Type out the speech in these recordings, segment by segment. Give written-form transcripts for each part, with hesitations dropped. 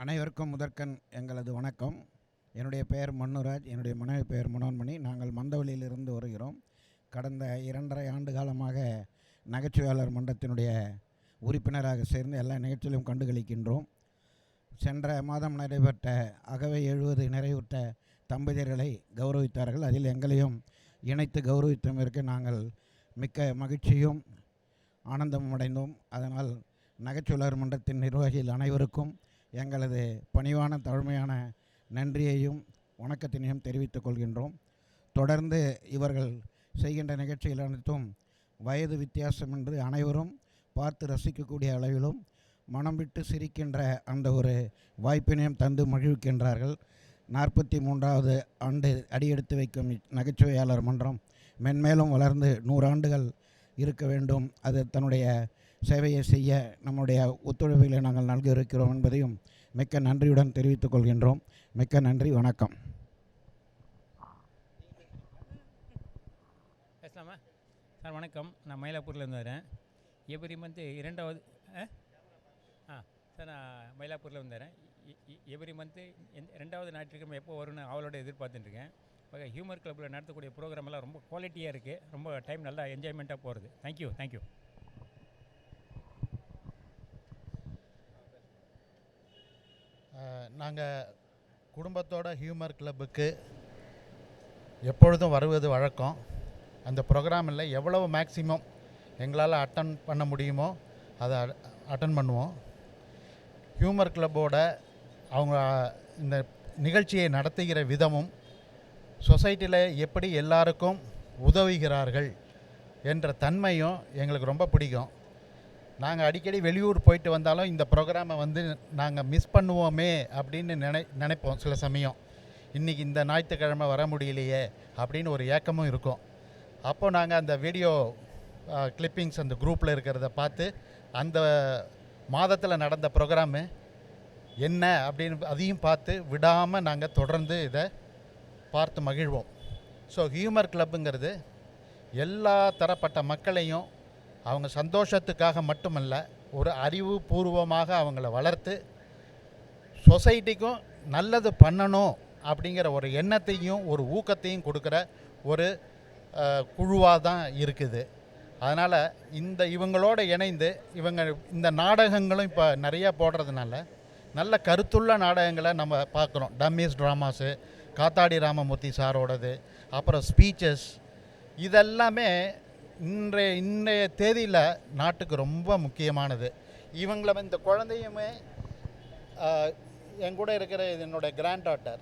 அனைவருக்கும் முதற்கண் எங்களது வணக்கம். என்னுடைய பெயர் மன்னுராஜ், என்னுடைய மனைவி பெயர் மனோன்மணி. நாங்கள் மந்தவெளியிலிருந்து வருகிறோம். கடந்த 2.5 ஆண்டு காலமாக நகைச்சுவையாளர் மன்றத்தினுடைய உறுப்பினராக சேர்ந்து எல்லா நிகழ்ச்சியிலும் கண்டுகளிக்கின்றோம். சென்ற மாதம் நடைபெற்ற அகவை 70 நிறைவுற்ற தம்பதியர்களை கௌரவித்தார்கள். அதில் எங்களையும் இணைத்து கௌரவித்தமைக்கு நாங்கள் மிக்க மகிழ்ச்சியும் ஆனந்தமும் அடைந்தோம். அதனால் நகைச்சுவையாளர் மன்றத்தின் நிர்வாகிகள் அனைவருக்கும் எங்களது பணிவான தாழ்மையான நன்றியையும் வணக்கத்தினையும் தெரிவித்துக் கொள்கின்றோம். தொடர்ந்து இவர்கள் செய்கின்ற நிகழ்ச்சிகள் அனைத்தும் வயது வித்தியாசமின்றி அனைவரும் பார்த்து ரசிக்கக்கூடிய அளவிலும் மனம் விட்டு சிரிக்கின்ற அந்த ஒரு வாய்ப்பினையும் தந்து மகிழ்விக்கின்றார்கள். 43வது ஆண்டு அடியெடுத்து வைக்கும் நகைச்சுவையாளர் மன்றம் மென்மேலும் வளர்ந்து 100 ஆண்டுகள் இருக்க வேண்டும். அது தன்னுடைய சேவையை செய்ய நம்முடைய ஒத்துழைப்புகளை நாங்கள் நல்க இருக்கிறோம் என்பதையும் மிக்க நன்றியுடன் தெரிவித்துக் கொள்கின்றோம். மிக்க நன்றி, வணக்கம். பேசலாமா சார்? வணக்கம், நான் மயிலாப்பூர்லேருந்து வரேன். எவ்ரி மந்த்து 2வது சார் நான் மயிலாப்பூரில் வந்துடுறேன். எவ்ரி மந்த்து 2வது ஞாயிற்றுக்கிழமை எப்போ வரும்னு அவளோட எதிர்பார்த்துட்டுருக்கேன். இப்போ ஹியூமர் கிளப்பில் நடத்தக்கூடிய ப்ரோக்ராம் எல்லாம் ரொம்ப குவாலிட்டியாக இருக்குது. ரொம்ப டைம் நல்லா என்ஜாய்மெண்ட்டாக போகிறது. தேங்க்யூ. நாங்கள் குடும்பத்தோட ஹியூமர் கிளப்புக்கு எப்பொழுதும் வருவது வழக்கம். அந்த ப்ரோக்ராமில் எவ்வளவு மேக்ஸிமம் எங்களால் அட்டன் பண்ண முடியுமோ அதை அட்டன் பண்ணுவோம். ஹியூமர் கிளப்போட அவங்க இந்த நிகழ்ச்சியை நடத்துகிற விதமும் சொசைட்டியில் எப்படி எல்லாருக்கும் உதவுகிறார்கள் என்ற தன்மையும் எங்களுக்கு ரொம்ப பிடிக்கும். நாங்கள் அடிக்கடி வெளியூர் போயிட்டு வந்தாலும் இந்த ப்ரோக்ராமை நாங்கள் மிஸ் பண்ணுவோமே அப்படின்னு நினைப்போம். சில சமயம் இன்றைக்கி இந்த ஞாயிற்றுக்கிழமை வர முடியலையே அப்படின்னு ஒரு ஏக்கமும் இருக்கும். அப்போது நாங்கள் அந்த வீடியோ கிளிப்பிங்ஸ் அந்த குரூப்பில் இருக்கிறத பார்த்து அந்த மாதத்தில் நடந்த ப்ரோக்ராமு என்ன அப்படின்னு அதையும் பார்த்து விடாமல் நாங்கள் தொடர்ந்து இதை பார்த்து மகிழ்வோம். ஸோ ஹியூமர் கிளப்புங்கிறது எல்லா தரப்பட்ட மக்களையும் அவங்க சந்தோஷத்துக்காக மட்டுமல்ல, ஒரு அறிவுபூர்வமாக அவங்கள வளர்த்து சொசைட்டிக்கும் நல்லது பண்ணணும் அப்படிங்கிற ஒரு எண்ணத்தையும் ஒரு ஊக்கத்தையும் கொடுக்குற ஒரு குழுவாக தான் இருக்குது. அதனால் இவங்களோட இணைந்து இந்த நாடகங்களும் இப்போ நிறையா போடுறதுனால நல்ல கருத்துள்ள நாடகங்களை நம்ம பார்க்குறோம். டம்மீஸ் ட்ராமாஸு, காத்தாடி ராமமூர்த்தி சாரோடது, அப்புறம் ஸ்பீச்சஸ், இதெல்லாமே இன்றைய தேதியில் நாட்டுக்கு ரொம்ப முக்கியமானது. இவங்கள இந்த குழந்தையுமே என் கூட இருக்கிற என்னோடய கிராண்ட் டாட்டர்,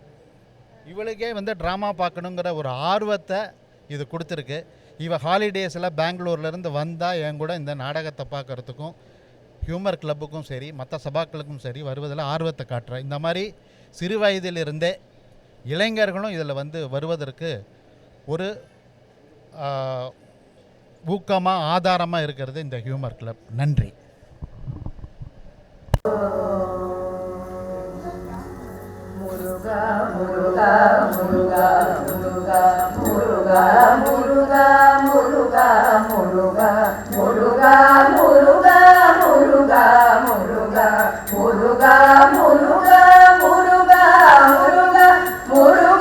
இவளுக்கே ட்ராமா பார்க்கணுங்கிற ஒரு ஆர்வத்தை இது கொடுத்துருக்கு. ஹாலிடேஸில் பெங்களூர்லேருந்து வந்தால் என் கூட இந்த நாடகத்தை பார்க்குறதுக்கும் ஹியூமர் கிளப்புக்கும் சரி மற்ற சபாக்களுக்கும் சரி வருவதில் ஆர்வத்தை காட்டுறேன். இந்த மாதிரி சிறு வயதிலிருந்தே இளைஞர்களும் இதில் வருவதற்கு ஒரு ஊக்கமாக ஆதாரமாக இருக்கிறது இந்த ஹியூமர் கிளப். நன்றி. முருகா முருகா முருகா முருகா முருகா முருகா முருகா முருகா முருகா முருகா முருகா முருகா முருகா முருகா முருகா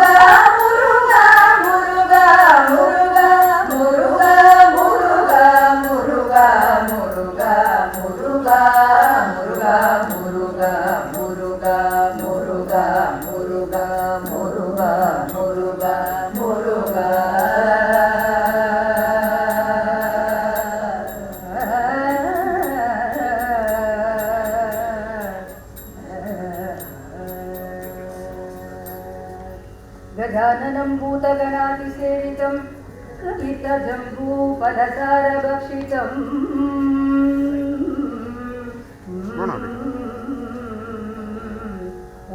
முருகா முருகா गजाननं भूतगणातिसेवितं कपितजम्बूफलसारभक्षितम्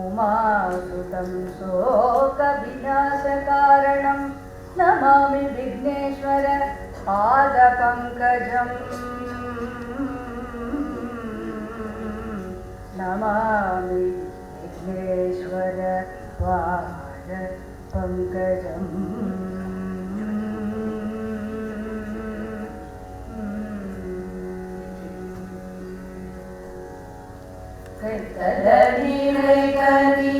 उमासुतं शोकविनाशकारणं नमामि विघ्नेश्वर पादपङ्कजम् नमामि विघ्नेश्वर पादपङ्कजम्. நீரை கனி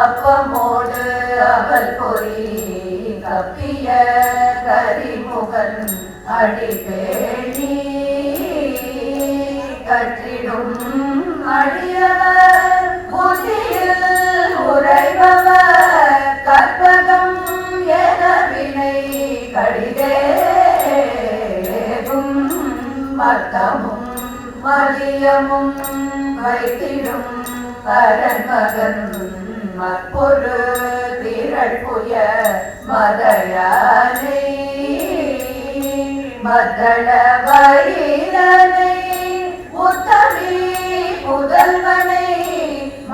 அப்பமோடு அவல் பொறி கப்பிய கரிமுகன் அடிபேணி கற்றிடும் அடியவர் புதியில் உரைபவர் கற்பகம் என வினை கடிதேகும் மத்தமும் மதியமும் வைத்திடும் கரன்மகன் மற்பொரு திரள் புய மதையானை மத்தள வயிறனை உத்தமி புதல்வனை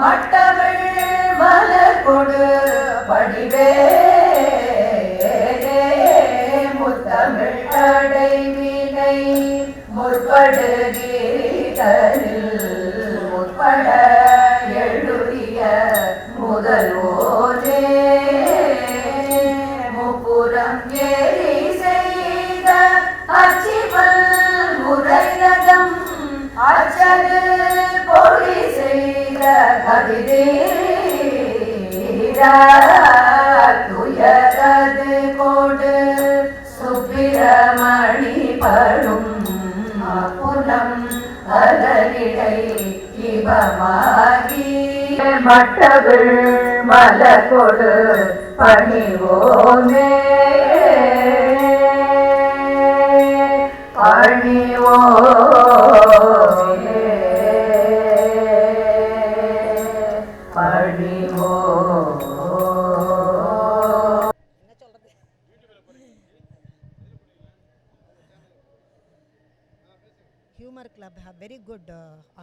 மட்டமிழ் மலர் கொடு படிவே முத்தமிழ் அடைவினை முற்படுகிறீதனில் முற்பட எழுதிய முதல்வோனே முப்புறம் ஏறி செய்த அச்சிவல் முறைநகம் அச்சது பொழி செய்த கதிரீரா துயரது கொடு சுப்பிரமணி படும் புலம் அலரிடை இவமாகி மட்டவிழ் மலர் கொடு பணிவோமே பணிவோமே பணிவோ. Humor Club have very good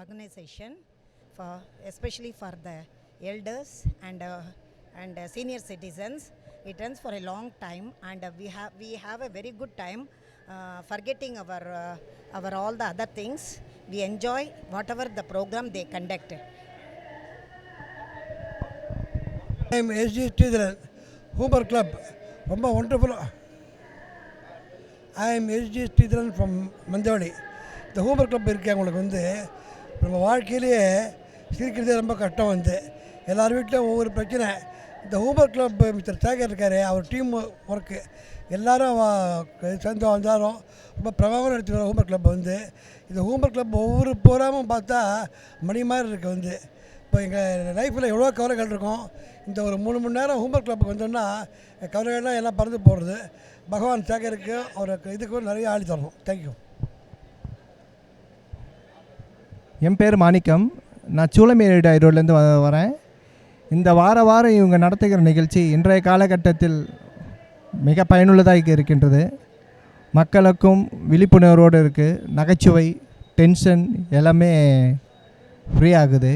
organization for especially for the elders and senior citizens. It runs for a long time and we have a very good time forgetting our all the other things. We enjoy whatever the program they conduct. I am SG Sridharan, Humor Club. ரொம்ப wonderful. I am SG Sridharan from Mandavali. இந்த humour club இருக்கேன். உங்களுக்கு வந்து நம்ம வாழ்க்கையிலேயே சிரிக்கிறதே ரொம்ப கஷ்டம். வந்து எல்லார் வீட்டிலும் ஒவ்வொரு பிரச்சனை. இந்த ஹூமர் கிளப் மிஸ்டர் சேகர் இருக்கார், அவர் டீம் ஒர்க்கு எல்லோரும் சேர்ந்து வந்தாலும் ரொம்ப பிரபலமாக நடத்துகிற ஹூமர் கிளப் வந்து இந்த ஹூமர் கிளப் ஒவ்வொரு ப்ரோக்ராமும் பார்த்தா மணி மாதிரி இருக்குது. வந்து இப்போ எங்கள் லைஃப்பில் எவ்வளோ கவலைகள் இருக்கும். இந்த ஒரு 3 மணி நேரம் ஹூமர் கிளப்புக்கு வந்தோம்னா கவலைகள்லாம் எல்லாம் பறந்து போகிறது. பகவான் சேகருக்கு அவருக்கு இதுக்கும் நிறைய ஆளி தரணும். தேங்க்யூ. என் பேர் மாணிக்கம். நான் சூளமேடு ரோட்லேருந்து வரேன். இந்த வாரம் இவங்க நடத்துகிற நிகழ்ச்சி இன்றைய காலகட்டத்தில் மிக பயனுள்ளதாக இருக்கின்றது. மக்களுக்கும் விழிப்புணர்வோடு இருக்குது. நகைச்சுவை, டென்ஷன் எல்லாமே ஃப்ரீ ஆகுது.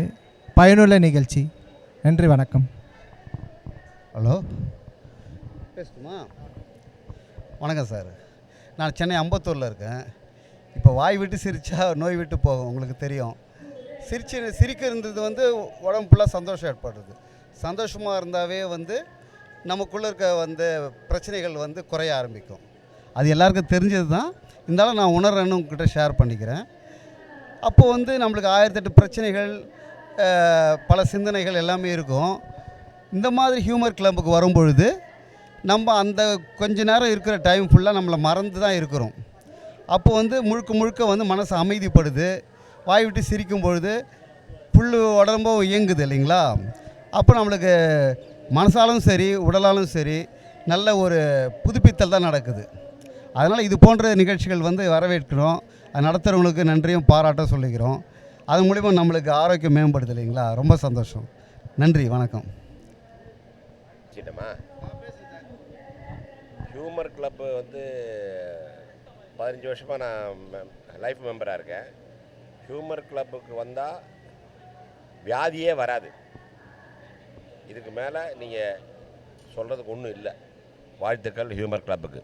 பயனுள்ள நிகழ்ச்சி. நன்றி, வணக்கம். ஹலோ, பேசுமா? வணக்கம் சார். நான் சென்னை அம்பத்தூரில் இருக்கேன். இப்போ வாய் விட்டு சிரித்தா நோய் விட்டு போகும், உங்களுக்கு தெரியும். சிரிக்கிறது வந்து உடம்பு ஃபுல்லாக சந்தோஷம் ஏற்படுறது. சந்தோஷமாக இருந்தாவே வந்து நமக்குள்ளே இருக்க வந்து பிரச்சனைகள் வந்து குறைய ஆரம்பிக்கும். அது எல்லாருக்கும் தெரிஞ்சது தான். இருந்தாலும் நான் உணர்றேன்னு உங்ககிட்ட ஷேர் பண்ணிக்கிறேன். அப்போது வந்து நம்மளுக்கு 1008 பிரச்சனைகள், பல சிந்தனைகள் எல்லாமே இருக்கும். இந்த மாதிரி ஹியூமர் கிளப்புக்கு வரும்பொழுது நம்ம அந்த கொஞ்ச நேரம் இருக்கிற டைம் ஃபுல்லாக நம்மளை மறந்து தான் இருக்கிறோம். அப்போ வந்து முழுக்க வந்து மனசு அமைதிப்படுது. வாய் விட்டு சிரிக்கும் பொழுது புல் உடம்பும் இயங்குது இல்லைங்களா? அப்போ நம்மளுக்கு மனசாலும் சரி உடலாலும் சரி நல்ல ஒரு புதுப்பித்தல் தான் நடக்குது. அதனால் இது போன்ற நிகழ்ச்சிகள் வந்து வரவேற்கிறோம். அது நடத்துகிறவங்களுக்கு நன்றியும் பாராட்டும் சொல்லிக்கிறோம். அது மூலிமா நம்மளுக்கு ஆரோக்கியம் மேம்படுது இல்லைங்களா? ரொம்ப சந்தோஷம். நன்றி, வணக்கம். ஹியூமர் கிளப்பு வந்து 15 வருஷமாக நான் லைஃப் மெம்பராக இருக்கேன். ஹியூமர் கிளப்புக்கு வந்தால் வியாதியே வராது. இதுக்கு மேலே நீங்கள் சொல்கிறதுக்கு ஒன்றும் இல்லை. வாழ்த்துக்கள் ஹியூமர் கிளப்புக்கு.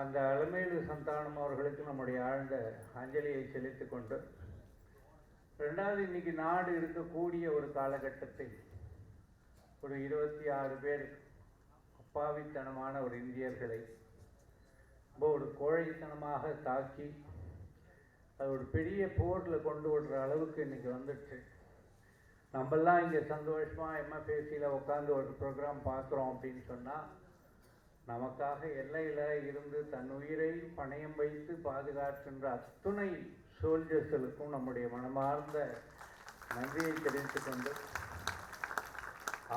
அந்த அலமேலு சந்தானம் அவர்களுக்கு நம்முடைய ஆழ்ந்த அஞ்சலியை செலுத்திக் கொண்டு, ரெண்டாவது இன்னைக்கு நாடு இருக்கக்கூடிய ஒரு காலகட்டத்தில் ஒரு 26 பேர் அப்பாவித்தனமான ஒரு இந்தியர்களை ரொம்ப ஒரு கோழைத்தனமாக தாக்கி அது ஒரு பெரிய போரில் கொண்டு விடுற அளவுக்கு இன்றைக்கி வந்துடுச்சு. நம்மெல்லாம் இங்கே சந்தோஷமாக எம்எஃப்ஏசியில் உட்காந்து ஒரு ப்ரோக்ராம் பார்க்குறோம் அப்படின்னு சொன்னால், நமக்காக எல்லையில் இருந்து தன் உயிரை பணயம் வைத்து பாதுகாக்கின்ற அத்துணை சோல்ஜர்ஸுக்கும் நம்முடைய மனமார்ந்த நன்றியை தெரிவித்துக் கொண்டு,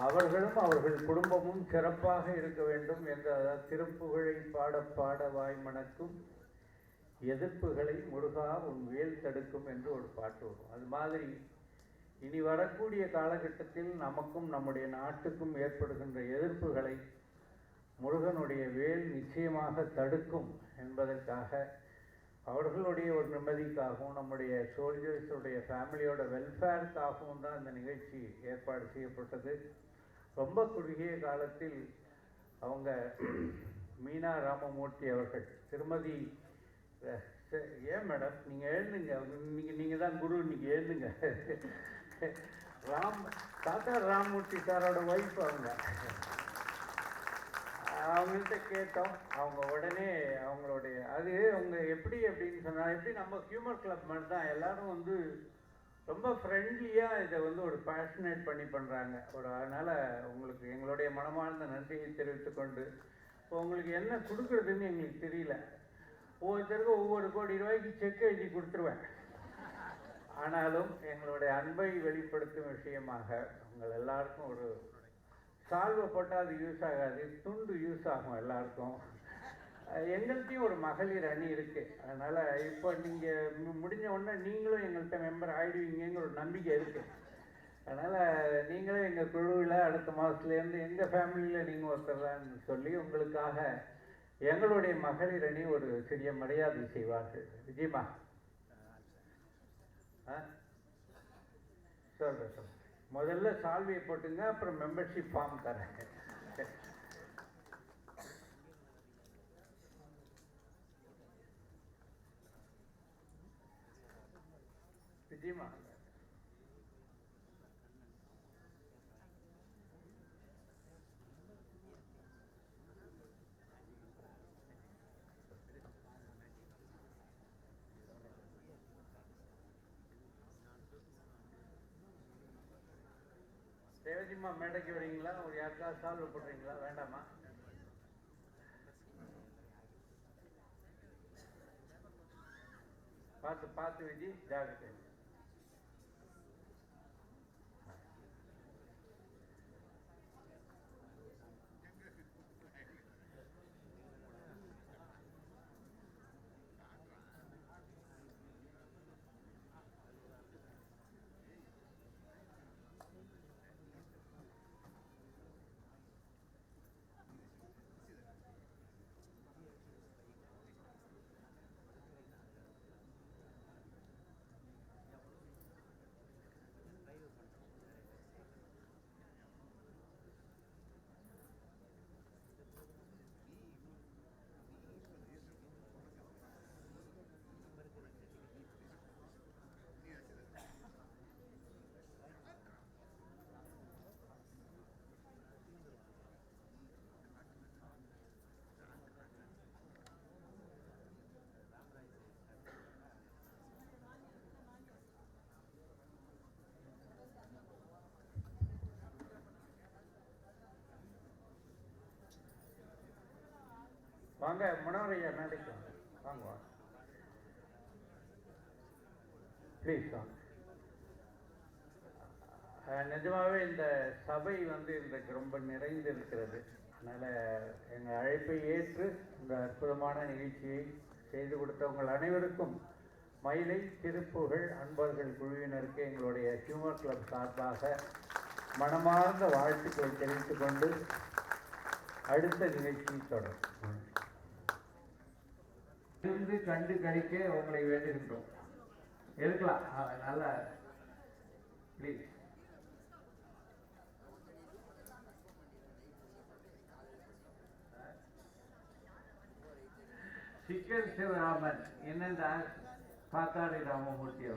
அவர்களும் அவர்கள் குடும்பமும் சிறப்பாக இருக்க வேண்டும் என்ற திருப்புகழை பாட பாட வாய் மணக்கும், எதிர்ப்புகளை முருகா உன் வேல் தடுக்கும் என்று ஒரு பாட்டு வரும். அது மாதிரி இனி வரக்கூடிய காலகட்டத்தில் நமக்கும் நம்முடைய நாட்டுக்கும் ஏற்படுகின்ற எதிர்ப்புகளை முருகனுடைய வேல் நிச்சயமாக தடுக்கும் என்பதற்காக, அவர்களுடைய ஒரு நிம்மதிக்காகவும் நம்முடைய சோல்ஜர்ஸுடைய ஃபேமிலியோட வெல்ஃபேருக்காகவும் தான் இந்த நிகழ்ச்சி ஏற்பாடு செய்யப்பட்டது. ரொம்ப குறுகிய காலத்தில் அவங்க மீனா ராமமூர்த்தி அவர்கள், திருமதி ஏன் மேடம் நீங்கள் எழுந்துங்க, நீங்கள் தான் குரு, இன்னைக்கு எழுந்துங்க. தாத்தா ராமமூர்த்தி சாரோட ஒய்ஃப் அவங்கள்ட்ட கேட்டோம். அவங்க உடனே அவங்களுடைய அது அவங்க எப்படி அப்படின்னு சொன்னால், எப்படி நம்ம ஹியூமர் கிளப் மாதிரி தான் எல்லாரும் ரொம்ப ஃப்ரெண்ட்லியாக இதை ஒரு பேஷனேட் பண்ணி பண்ணுறாங்க. அதனால் உங்களுக்கு எங்களுடைய மனமார்ந்த நன்றியை தெரிவித்துக்கொண்டு, இப்போ உங்களுக்கு என்ன கொடுக்குறதுன்னு எங்களுக்கு தெரியல. ஒவ்வொருத்தருக்கும் ஒவ்வொரு கோடி ரூபாய்க்கு செக் எழுதி கொடுத்துருவேன். ஆனாலும் எங்களுடைய அன்பை வெளிப்படுத்தும் விஷயமாக உங்கள் எல்லாருக்கும் ஒரு சால்வை போட்டால் அது யூஸ் ஆகாது, துண்டு யூஸ் ஆகும் எல்லாருக்கும். எங்கள்கிட்டையும் ஒரு மகளிர் அணி இருக்குது. அதனால் இப்போ நீங்கள் முடிஞ்ச உடனே நீங்களும் எங்கள்கிட்ட மெம்பர் ஆகிடுவீங்கிற ஒரு நம்பிக்கை இருக்குது. அதனால் நீங்களும் எங்கள் குழுவில் அடுத்த மாதத்துலேருந்து எங்கள் ஃபேமிலியில் நீங்கள் ஒருத்தர்லான்னு சொல்லி உங்களுக்காக எங்களுடைய மகளிர் அணி ஒரு சிறிய மரியாதை செய்வார்கள். விஜயமா சொல்கிறேன், முதல்ல சால்வையை போட்டுங்க, அப்புறம் மெம்பர்ஷிப் ஃபார்ம் தரேன். விஜயமா தேவஜிம்மா மேடைக்கு வரீங்களா? ஒரு யாருக்காவது சால்வ் போடுறீங்களா? வேண்டாமா? பார்த்து பார்த்து விஜி, ஜாகிரதை. வாங்க முனவரையா மேடைக்கு வாங்க, வாங்க ப்ளீஸ் வாங்க. நிஜமாகவே இந்த சபை இன்றைக்கு ரொம்ப நிறைந்து இருக்கிறது. அதனால் எங்கள் அழைப்பை ஏற்று இந்த அற்புதமான நிகழ்ச்சியை செய்து கொடுத்த உங்கள் அனைவருக்கும் மயிலை திருப்புகழ் அன்பர்கள் குழுவினருக்கு எங்களுடைய ஹியூமர் கிளப் சார்பாக மனமார்ந்த வாழ்த்துக்களை தெரிவித்துக் கொண்டு அடுத்த நிகழ்ச்சி தொடரும். கண்டு கழிக்க உங்களை வேண்டுகின்றோம். இருக்கலாம் நல்லா ப்ளீஸ். சிக்கல் சிவராமன் என்னென்றால் காத்தாடி ராமமூர்த்தி அவர்